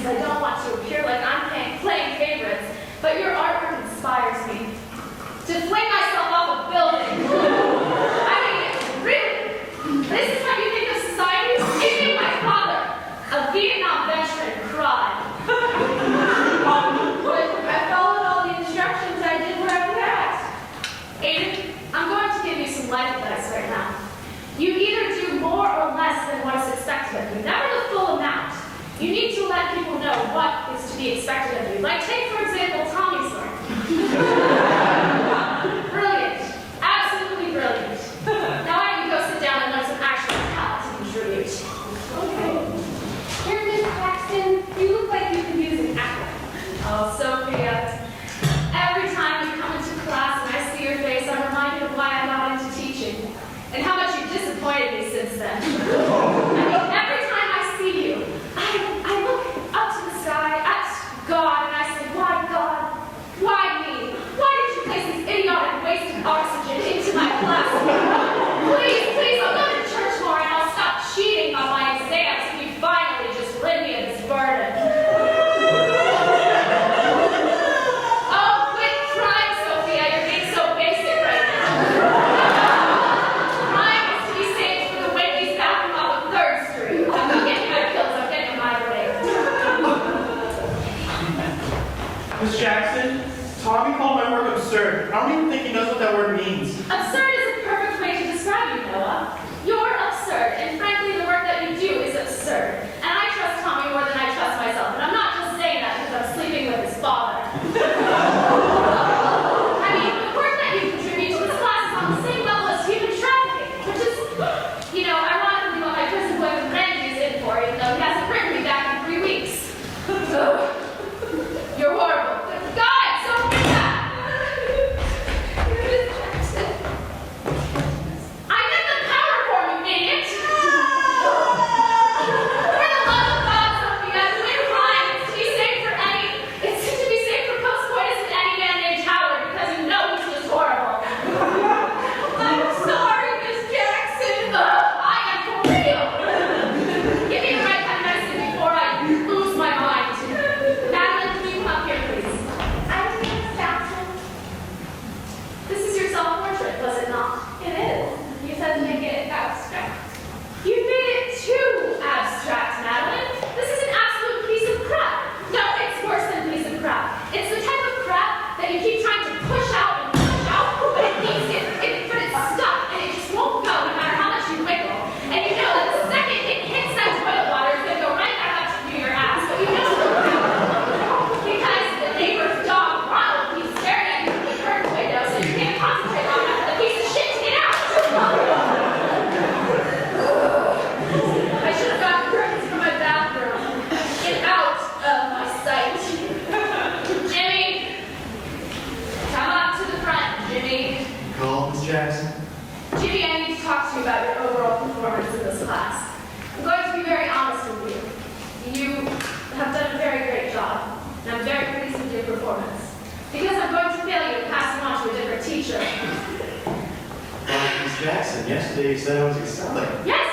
because I don't want to appear like I'm playing favorites, but your artwork inspires me to fling myself off a building. I mean, really? This is what you think of society? Even my father, a Vietnam veteran, cried. But I followed all the instructions. I did what I was asked. Aiden, I'm going to give you some life advice right now. You either do more or less than what is expected of you, never the full amount. You need to let people know what is to be expected of you. Like, take, for example, Tommy's work. Brilliant. Absolutely brilliant. Now why don't you go sit down and learn some actual talent to contribute. Okay. Here, Miss Jackson, you look like you could use an apple. Oh, Sophia. Every time you come into class and I see your face, I'm reminded of why I got into teaching. And how much you've disappointed me since then. I mean, every time I see you, I look up to the sky, at God, and I say, why God? Why me? Why did you place these idiotic wasted oxygen into my classroom? Please, I'll go to church more and I'll stop cheating on my exams if you finally just rid me of this burden. Oh, quit crying, Sophia. You're being so basic right now. Crying is to be saved for the Wendy's bathroom off of 3rd Street. I'm not getting my pills. I'm getting a migraine. Miss Jackson, Tommy called my work absurd. I don't even think he knows what that word means. Absurd is a perfect way to describe you, Noah. You're absurd, and frankly, the work that you do is absurd. And I trust Tommy more than I trust myself, and I'm not just saying that because I'm sleeping with his father. I mean, the work that you contribute to this class is on the same level as human trafficking, which is, ironically what my prison boyfriend Randy is in for, even though he hasn't written me back in 3 weeks. You're horrible. God, Sophia! Miss Jackson. I did the power form, you idiot! For the love of God, Sophia, quit crying. It's to be safe for post-coitus and any man named Howard, because you know he's just horrible. I'm sorry, Miss Jackson. I am for real. Give me the right kind of medicine before I lose my mind. Madeline, can you come up here, please? I'm Miss Jackson. This is your self-portrait, was it not? It is. You said to make it abstract. You made it too abstract, Madeline. This is an absolute piece of crap. No, it's worse than a piece of crap. It's the type of crap that you keep trying to push out, but it's stuck, and it just won't go no matter how much you wiggle. And you know that the second it hits that toilet water, it's going to go right back up to your ass. But you know it's not. Because the neighbor's dog, Ronald, keeps staring at you through the curtain window, so you can't concentrate long enough for the piece of shit to get out. I should have gotten curtains for my bathroom. Get out of my sight. Jimmy! Come up to the front, Jimmy. Call, Miss Jackson. Jimmy, I need to talk to you about your overall performance in this class. I'm going to be very honest with you. You have done a very great job, and I'm very pleased with your performance. Because I'm going to fail you and pass you on to a different teacher. Miss Jackson, yesterday you said I was excelling. Yes,